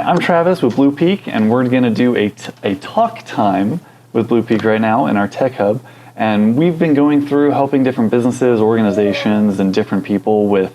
I'm Travis with Bluepeak, and we're going to do a talk time with Bluepeak right now in our Tech Hub. And we've been going through helping different businesses, organizations, and different people with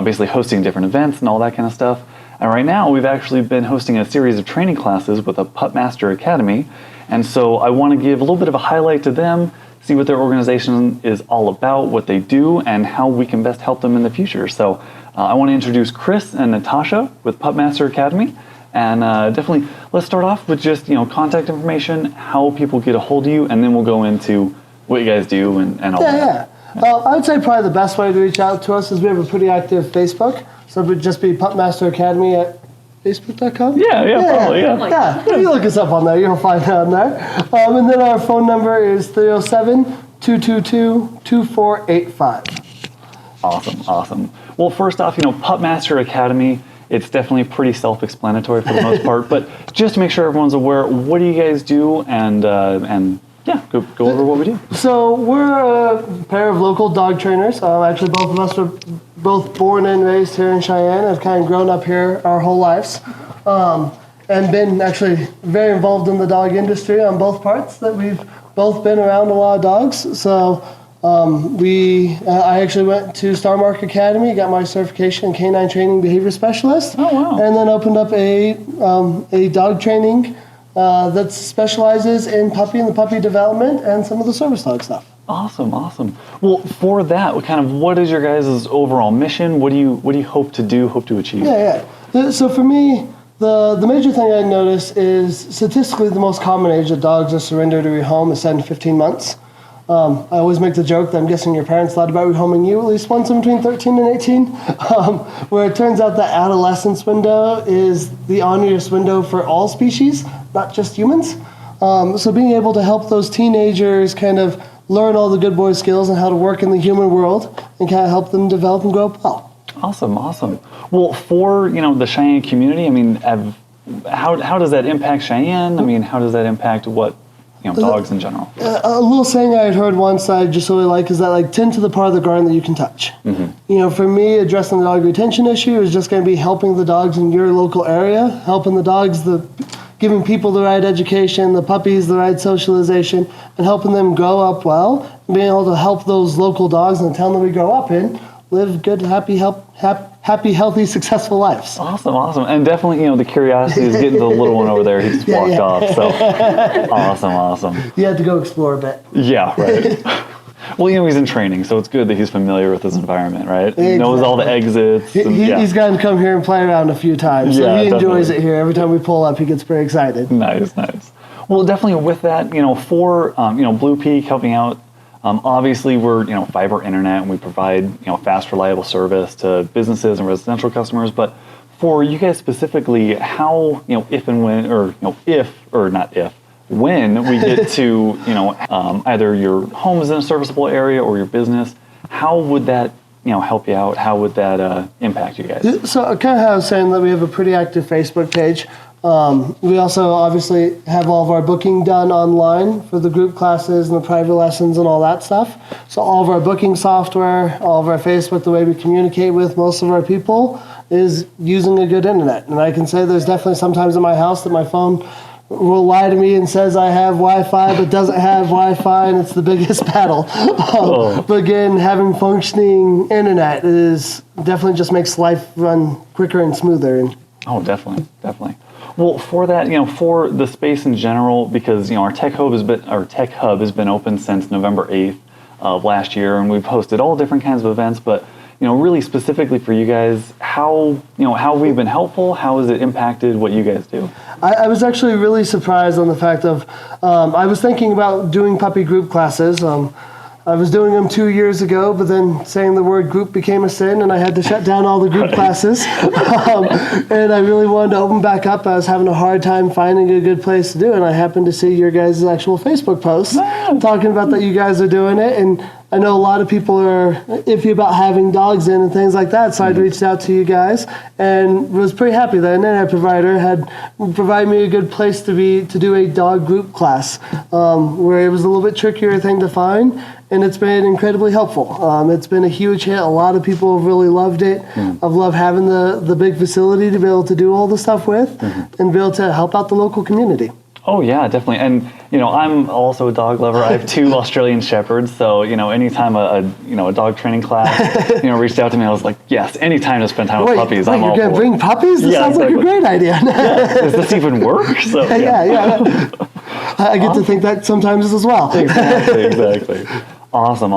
basically hosting different events and all that kind of stuff. And right now, we've actually been hosting a series of training classes with a Pup Master Academy. And so I want to give a little bit of a highlight to them, see what their organization is all about, what they do, and how we can best help them in the future. So I want to introduce Chris and Natasha with Pup Master Academy. And definitely, let's start off with just contact information, how people get a hold of you, and then we'll go into what you guys do and all that. I would say probably the best way to reach out to us is we have a pretty active Facebook. So it would just be Pup Master Academy at facebook.com? Probably. If you look us up on there, you'll find it on there. And then our phone number is 307-222-2485. Awesome. Well, first off, Pup Master Academy, it's definitely pretty self-explanatory for the most part, but just to make sure everyone's aware, what do you guys do, and go over what we do. So we're a pair of local dog trainers. Actually, both of us were both born and raised here in Cheyenne. Have kind of grown up here our whole lives, and been actually very involved in the dog industry on both parts. That we've both been around a lot of dogs. So I actually went to Star Mark Academy, got my certification in canine training behavior specialist. Oh wow! And then opened up a dog training that specializes in puppy and the puppy development and some of the service dog stuff. Awesome. Well, for that, what is your guys' overall mission? What do you hope to achieve? So for me, the major thing I notice is statistically the most common age that dogs are surrendered to rehome is 7 to 15 months. I always make the joke that I'm guessing your parents thought about rehoming you at least once in between 13 and 18, where it turns out that adolescence window is the honoriest window for all species, not just humans. So being able to help those teenagers kind of learn all the good boy skills and how to work in the human world and kind of help them develop and grow up well. Awesome. Well, for the Cheyenne community, how does that impact Cheyenne? How does that impact dogs in general? A little saying I had heard once I just really like is that tend to the part of the garden that you can touch. Mm-hmm. For me, addressing the dog retention issue is just going to be helping the dogs in your local area, helping the dogs, giving people the right education, the puppies the right socialization, and helping them grow up well, and being able to help those local dogs in the town that we grow up in live good, happy, healthy, successful lives. Awesome. And definitely, the curiosity is getting to the little one over there. He just walked off. So awesome. You had to go explore a bit. Yeah, right. Well, he's in training, so it's good that he's familiar with his environment, right? Exactly. He knows all the exits. He's gotten to come here and play around a few times, so he enjoys it here. Every time we pull up, he gets pretty excited. Nice. Well, definitely with that, for Bluepeak helping out. Obviously, we're fiber internet, and we provide fast, reliable service to businesses and residential customers. But for you guys specifically, how when we get to either your home is in a serviceable area or your business, how would that help you out? How would that impact you guys? So kind of how I was saying that we have a pretty active Facebook page. We also obviously have all of our booking done online for the group classes and the private lessons and all that stuff. So all of our booking software, all of our Facebook, the way we communicate with most of our people is using a good internet. And I can say there's definitely sometimes in my house that my phone will lie to me and says I have Wi-Fi but doesn't have Wi-Fi, and it's the biggest battle. But again, having functioning internet is definitely just makes life run quicker and smoother. Oh, definitely. Well, for that, for the space in general, because our Tech Hub has been open since November 8th of last year, and we've hosted all different kinds of events. But really specifically for you guys, how we've been helpful. How has it impacted what you guys do? I was actually really surprised on the fact of I was thinking about doing puppy group classes. I was doing them 2 years ago, but then saying the word group became a sin, and I had to shut down all the group classes. And I really wanted to open back up. I was having a hard time finding a good place to do it, and I happened to see your guys' actual Facebook post talking about that you guys are doing it. And I know a lot of people are iffy about having dogs in and things like that, so I'd reached out to you guys and was pretty happy that an internet provider had provided me a good place to do a dog group class, where it was a little bit trickier thing to find. and it's been incredibly helpful. It's been a huge hit. A lot of people have really loved it. I've loved having the big facility to be able to do all the stuff with and be able to help out the local community. Oh yeah, definitely. And I'm also a dog lover. I have 2 Australian Shepherds, so anytime a dog training class reached out to me, I was like, yes, anytime to spend time with puppies, I'm all for it. You're gonna bring puppies? This sounds like a great idea. Does this even work? So yeah. I get to think that sometimes as well. Exactly. Awesome.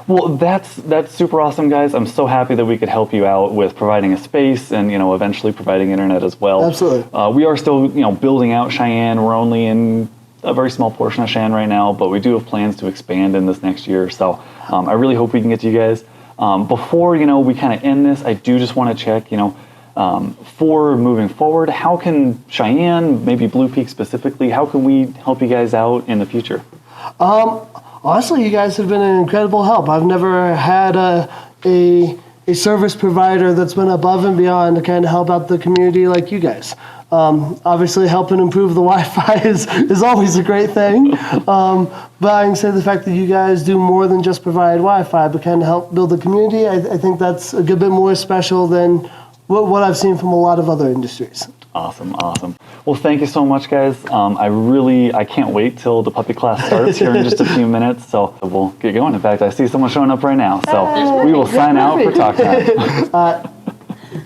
Well, that's super awesome, guys. I'm so happy that we could help you out with providing a space and, eventually providing internet as well. Absolutely. We are still, building out Cheyenne. We're only in a very small portion of Cheyenne right now, but we do have plans to expand in this next year. So I really hope we can get to you guys. Before, we kind of end this, I do just want to check, for moving forward, how can Cheyenne, maybe Bluepeak specifically, how can we help you guys out in the future? Honestly, you guys have been an incredible help. I've never had a service provider that's been above and beyond to kind of help out the community like you guys. Obviously, helping improve the Wi-Fi is always a great thing. But I can say the fact that you guys do more than just provide Wi-Fi, but kind of help build the community, I think that's a good bit more special than what I've seen from a lot of other industries. Awesome. Well, thank you so much, guys. I can't wait till the puppy class starts here in just a few minutes. So we'll get going. In fact, I see someone showing up right now. So we will sign out for talk time.